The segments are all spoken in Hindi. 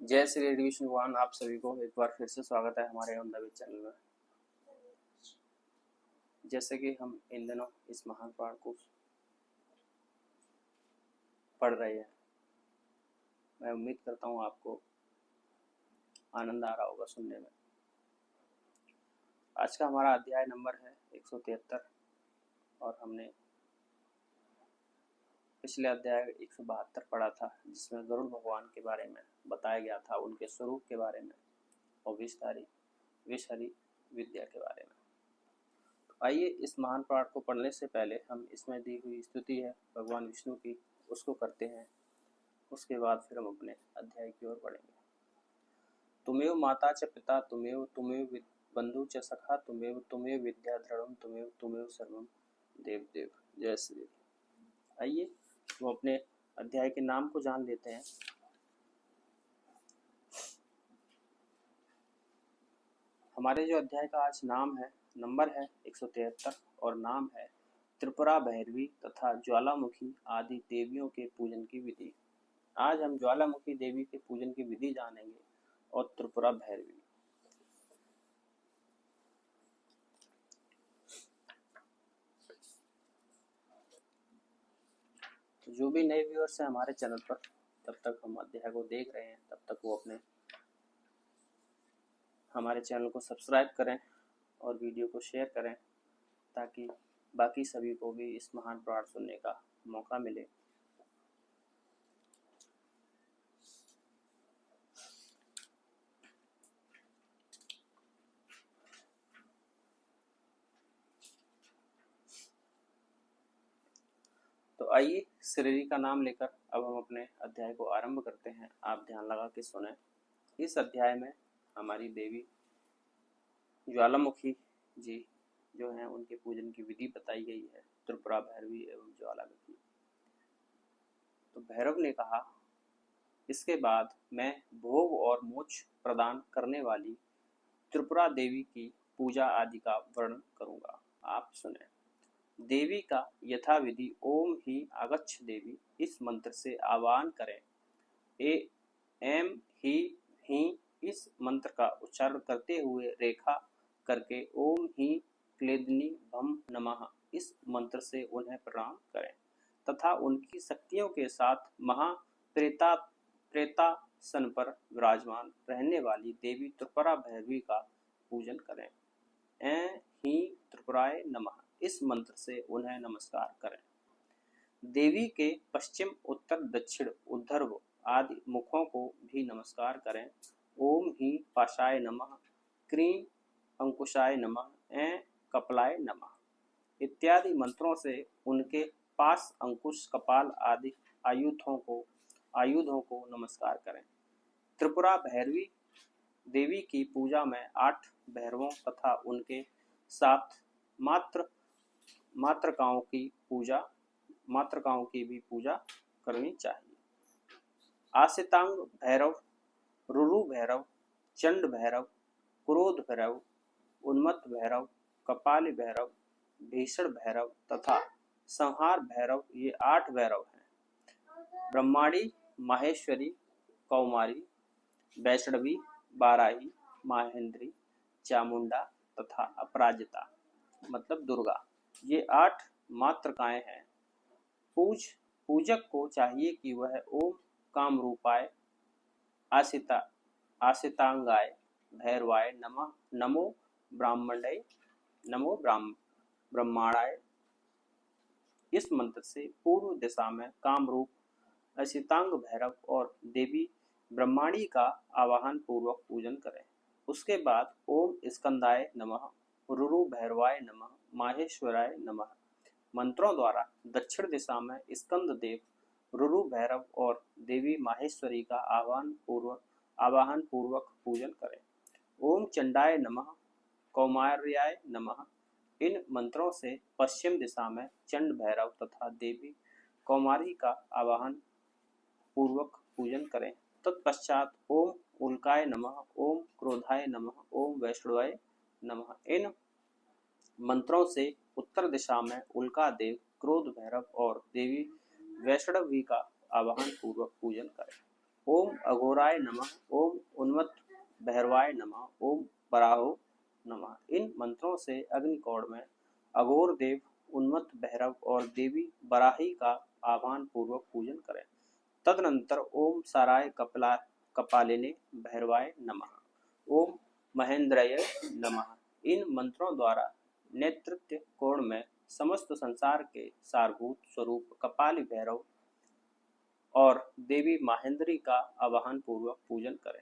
जय श्री एजुकेशन वन। आप सभी को एक बार फिर से स्वागत है हमारे ऑन द वे चैनल में। जैसे कि हम इन दिनों इस महान पाठ को पढ़ रहे हैं, मैं उम्मीद करता हूँ आपको आनंद आ रहा होगा सुनने में। आज का हमारा अध्याय नंबर है 173 और हमने पिछले अध्याय 172 पढ़ा था, जिसमें गरुड़ भगवान के बारे में बताया गया था, उनके स्वरूप के बारे में और विषहरी विद्या के बारे में। तो आइए इस महान पाठ को पढ़ने से पहले हम इसमें दी हुई स्तुति है भगवान विष्णु की, उसको करते हैं। उसके बाद फिर हम अपने अध्याय की ओर बढ़ेंगे। तुमेव माता च पिता तुमेव बंधु च सखा तुमेव विद्या दृढ़म तुमेव सर्वम देव देव। जय श्री। आइए वो अपने अध्याय के नाम को जान लेते हैं। हमारे जो अध्याय का आज नाम है, नंबर है 173 और नाम है त्रिपुरा भैरवी तथा ज्वालामुखी आदि देवियों के पूजन की विधि। आज हम ज्वालामुखी देवी के पूजन की विधि जानेंगे और त्रिपुरा भैरवी। जो भी नए व्यूअर्स हैं हमारे चैनल पर, तब तक हम अध्याय को देख रहे हैं तब तक वो अपने हमारे चैनल को सब्सक्राइब करें और वीडियो को शेयर करें, ताकि बाकी सभी को भी इस महान पाठ सुनने का मौका मिले। तो आइए श्री का नाम लेकर अब हम अपने अध्याय को आरंभ करते हैं। आप ध्यान लगा के सुने। इस अध्याय में हमारी देवी ज्वालामुखी जी जो हैं उनके पूजन की विधि बताई गई है, त्रिपुरा भैरवी एवं ज्वालामुखी। तो भैरव ने कहा, इसके बाद मैं भोग और मोक्ष प्रदान करने वाली त्रिपुरा देवी की पूजा आदि का वर्णन करूंगा। आप सुने। देवी का यथाविधि ओम ही आगच्छ देवी इस मंत्र से आह्वान करें। एम ही इस मंत्र का उच्चारण करते हुए रेखा करके ओम ही क्लेदनी भम नमः इस मंत्र से उन्हें प्रणाम करें तथा उनकी शक्तियों के साथ प्रेतासन पर विराजमान रहने वाली देवी त्रिपुरा भैरवी का पूजन करें। ही त्रिपुराय नमः इस मंत्र से उन्हें नमस्कार करें। देवी के पश्चिम उत्तर दक्षिण ऊर्ध्व आदि मुखों को भी नमस्कार करें। ओम ही पाशाय नमः, क्रीं अंकुशाय नमः, कपलाय नमः इत्यादि मंत्रों से उनके पास अंकुश कपाल आदि आयुधों को नमस्कार करें। त्रिपुरा भैरवी देवी की पूजा में 8 भैरवों तथा उनके साथ मातृकाओं की भी पूजा करनी चाहिए। आसितांग भैरव, रुरु भैरव, चंड भैरव, क्रोध भैरव, उन्मत्त भैरव, कपाली भैरव, भीषण भैरव तथा संहार भैरव, ये 8 भैरव हैं। ब्रह्माणी, माहेश्वरी, कौमारी, वैष्णवी, बाराही, माहेंद्री, चामुंडा तथा अपराजिता मतलब दुर्गा, ये 8 मातृकाएं हैं। पूजक को चाहिए कि वह ओम कामरूपाय आसितांगाय भैरवाय नमः, नमो ब्राह्मणाय इस मंत्र से पूर्व दिशा में कामरूप असितांग भैरव और देवी ब्रह्माणी का आवाहन पूर्वक पूजन करें। उसके बाद ओम स्कंदाय नमः, रुरु भैरवाय नमः, माहेश्वराय नमः मंत्रों द्वारा दक्षिण दिशा में स्कंद देव, रुरु भैरव और देवी माहेश्वरी का आवाहन पूर्वक पूजन करें। ओम चंडाय नमः, कौमार्याय नमः इन मंत्रों से पश्चिम दिशा में चंड भैरव तथा देवी कौमारी का आवाहन पूर्वक पूजन करें। तत्पश्चात ओम उल्काय नमः, ओम क्रोधाय नमः, ओम वैष्णवाय नमः इन मंत्रों से उत्तर दिशा में उल्का देव, क्रोध भैरव और देवी वैष्णवी का आवाहन पूर्वक पूजन करें। ओम अघोराय नमः, ओम उन्मत्त भैरवाय नमः, ओम बराहो नमः। इन मंत्रों से अग्निकोण में अघोर देव, उन्मत्त भैरव और देवी बराही का आह्वान पूर्वक पूजन करें। तदनंतर ओम साराय कपालिने भैरवाय नमः, ओम महेंद्रय नमः। इन मंत्रों द्वारा नेतृत्व कोण में समस्त संसार के सारभूत स्वरूप कपाली भैरव और देवी महेंद्री का आवाहन पूर्वक पूजन करें।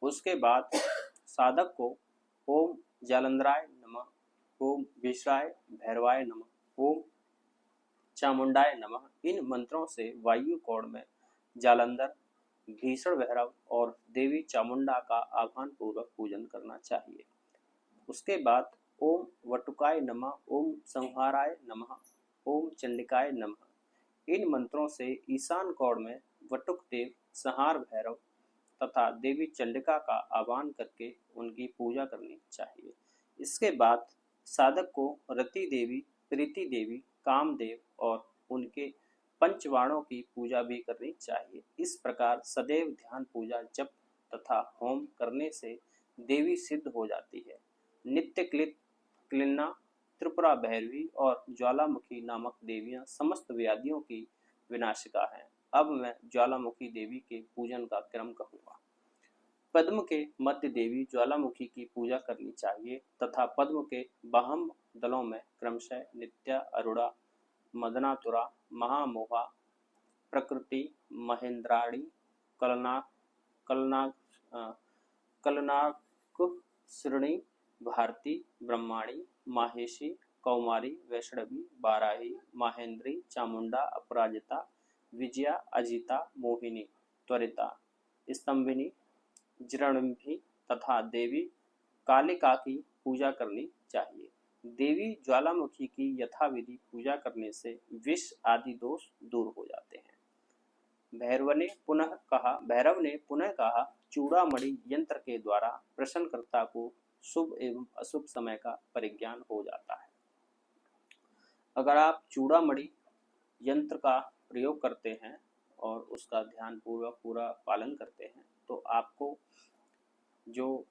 उसके बाद साधक को ओम जालंधराय नमः, ओम विश्राय भैरवाय नमः, ओम चामुंडाय नमः। इन मंत्रों से वायु कोण में जालंधर, भीषण भैरव और देवी चामुंडा का आह्वान पूर्वक पूजन करना चाहिए। उसके बाद ओम वटुकाय नमः, ओम संहाराय नमः, ओम चंडिकाय नमः। इन मंत्रों से ईशान कोण में वटुक देव, संहार भैरव तथा देवी चंडिका का आह्वान करके उनकी पूजा करनी चाहिए। इसके बाद साधक को रति देवी, प्रीति देवी, कामदेव और उनके पंचवाणों की पूजा भी करनी चाहिए। इस प्रकार सदैव ध्यान, पूजा, जप तथा होम करने से देवी सिद्ध हो जाती है। नित्य क्लिन्ना, त्रिपुरा भैरवी और ज्वालामुखी नामक देवियां समस्त व्याधियों की विनाशिका हैं। अब मैं ज्वालामुखी देवी के पूजन का क्रम कहूँगा। पद्म के मध्य देवी ज्वालामुखी की पूजा करनी चाहिए तथा पद्म के बाह्य दलों में क्रमशः नित्या, अरुणा, मदनातुरा, महामोहा, प्रकृति, महेंद्राणी, कलनाकुसृणी, भारती, ब्रह्माणी, माहेशी, कौमारी, वैष्णवी, बाराही, माहेंद्री, चामुंडा, अपराजिता, विजया, अजिता, मोहिनी, त्वरिता, स्तंभिनी, जृंभिनी तथा देवी कालिका की पूजा करनी चाहिए। देवी ज्वालामुखी की यथाविधि पूजा करने से विष आदि दोष दूर हो जाते हैं। भैरव ने पुनः कहा, चूड़ामणि यंत्र के द्वारा प्रश्नकर्ता को शुभ एवं अशुभ समय का परिज्ञान हो जाता है। अगर आप चूड़ामणि यंत्र का प्रयोग करते हैं और उसका ध्यान पूर्वक पूरा पालन करते हैं तो आपको जो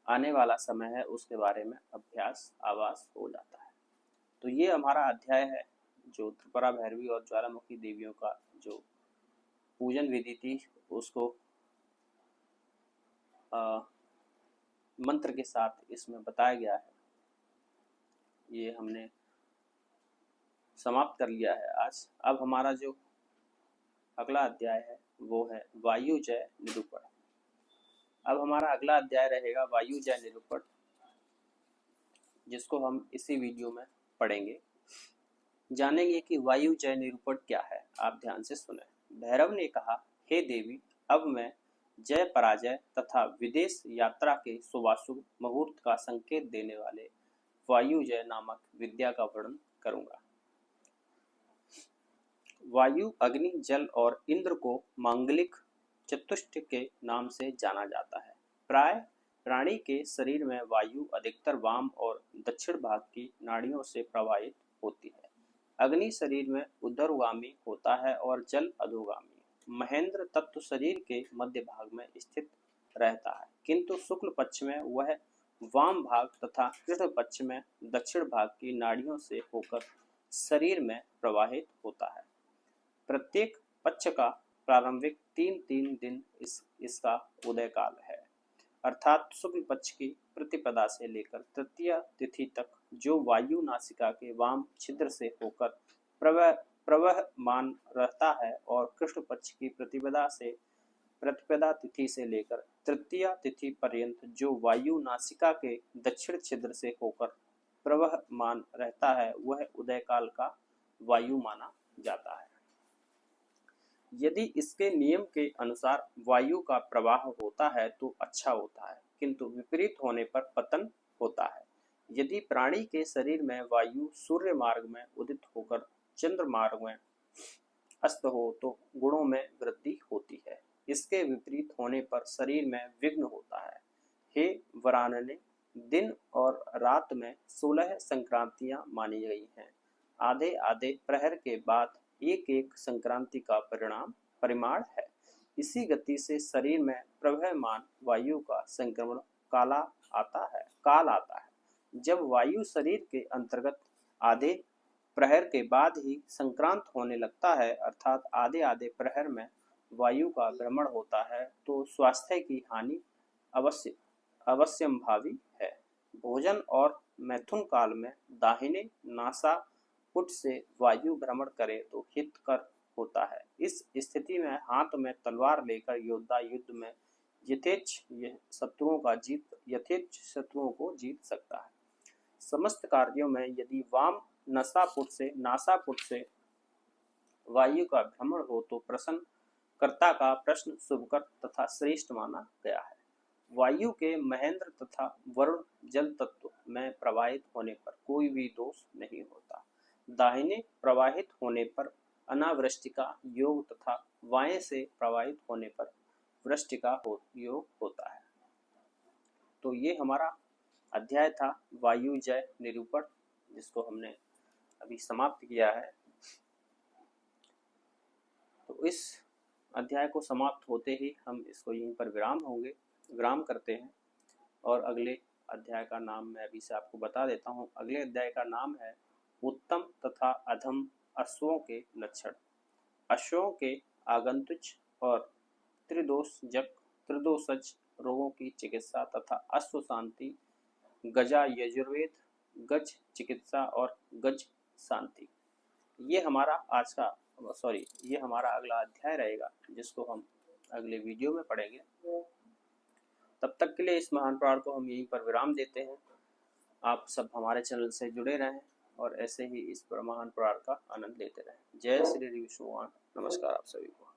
आने वाला समय है उसके बारे में आभास हो जाता है। तो ये हमारा अध्याय है जो त्रिपुरा भैरवी और ज्वालामुखी देवियों का जो पूजन विधि थी उसको मंत्र के साथ इसमें बताया गया है। ये हमने समाप्त कर लिया है आज। अब हमारा जो अगला अध्याय है वो है वायुजय निरूपण। अब हमारा अगला अध्याय रहेगा वायुजय निरूपण, जिसको हम इसी वीडियो में पढ़ेंगे। जानेंगे कि वायुजय निरूपण क्या है। आप ध्यान से सुने। भैरव ने कहा, हे देवी, अब मैं जय पराजय तथा विदेश यात्रा के शुभाशुभ मुहूर्त का संकेत देने वाले वायुजय नामक विद्या का वर्णन करूंगा। वायु, अग्नि, जल और इंद्र को मांगलिक चतुष्ट के नाम से जाना जाता है। प्राय प्राणी के शरीर में वायु अधिकतर वाम और दक्षिण भाग की नाड़ियों से प्रवाहित होती है। अग्नि शरीर में ऊर्ध्वगामी होता है और जल अधोगामी। महेंद्र तत्व शरीर के मध्य भाग में स्थित रहता है, किंतु शुक्ल पक्ष में वह वाम भाग तथा कृष्ण पक्ष में दक्षिण भाग की नाड़ियों से होकर शरीर में प्रवाहित होता है। प्रत्येक पक्ष का प्रारंभिक 3 दिन इसका उदय काल है, अर्थात शुक्ल पक्ष की प्रतिपदा से लेकर तृतीय तिथि तक जो वायु नासिका के वाम छिद्र से होकर प्रवहमान रहता है, और कृष्ण पक्ष की प्रतिपदा तिथि से लेकर तृतीय तिथि पर्यंत जो वायु नासिका के दक्षिण छिद्र से होकर प्रवहमान रहता है, वह उदय काल का वायु माना जाता है। यदि इसके नियम के अनुसार वायु का प्रवाह होता है तो अच्छा होता है, किंतु विपरीत होने पर पतन होता है। यदि प्राणी के शरीर में वायु सूर्य मार्ग में उदित होकर चंद्र मार्ग में अस्त हो तो गुणों में वृद्धि होती है। इसके विपरीत होने पर शरीर में विघ्न होता है। हे वरानने, दिन और रात में 16 संक्रांतियां मानी गई हैं। आधे आधे प्रहर के बाद एक एक संक्रांति का परिमाण है। इसी गति से शरीर में प्रवहमान वायु का संक्रमण काल आता है। जब वायु शरीर के अंतर्गत आधे प्रहर के बाद ही संक्रांत होने लगता है, अर्थात आधे आधे प्रहर में वायु का भ्रमण होता है, तो स्वास्थ्य की हानि अवश्यंभावी है। भोजन और मैथुन काल में दाहिने नासापुट से वायु भ्रमण करे तो हितकर होता है। इस स्थिति में हाथ में तलवार लेकर योद्धा युद्ध में यथेच्छ शत्रुओं को जीत सकता है। समस्त कार्यों में यदि वाम नासापुट से वायु का भ्रमण हो तो प्रश्न कर्ता का प्रश्न शुभकर तथा श्रेष्ठ माना गया है। वायु के महेंद्र तथा वरुण जल तत्व में प्रवाहित होने पर कोई भी दोष नहीं होता। दाहिने प्रवाहित होने पर अनावृष्टि का योग तथा वाएं से प्रवाहित होने पर वृष्टि का योग होता है। तो ये हमारा अध्याय था वायुजय निरूपण, जिसको हमने अभी समाप्त किया है। तो इस अध्याय को समाप्त होते ही हम इसको यहीं पर विराम करते हैं और अगले अध्याय का नाम मैं अभी से आपको बता देता हूँ। अगले अध्याय का नाम है उत्तम तथा अधम अश्वों के लक्षण। अश्वों के आगंतुक और त्रिदोषज रोगों की चिकित्सा तथा अश्व शांति, गजा यजुर्वेद, गज चिकित्सा और गज शांति। ये हमारा अगला अध्याय रहेगा, जिसको हम अगले वीडियो में पढ़ेंगे। तब तक के लिए इस महान पुराण को हम यहीं पर विराम देते हैं। आप सब हमारे चैनल से जुड़े रहें और ऐसे ही इस महान पुराण का आनंद लेते रहें। जय श्री विष्णु भगवान। नमस्कार आप सभी को।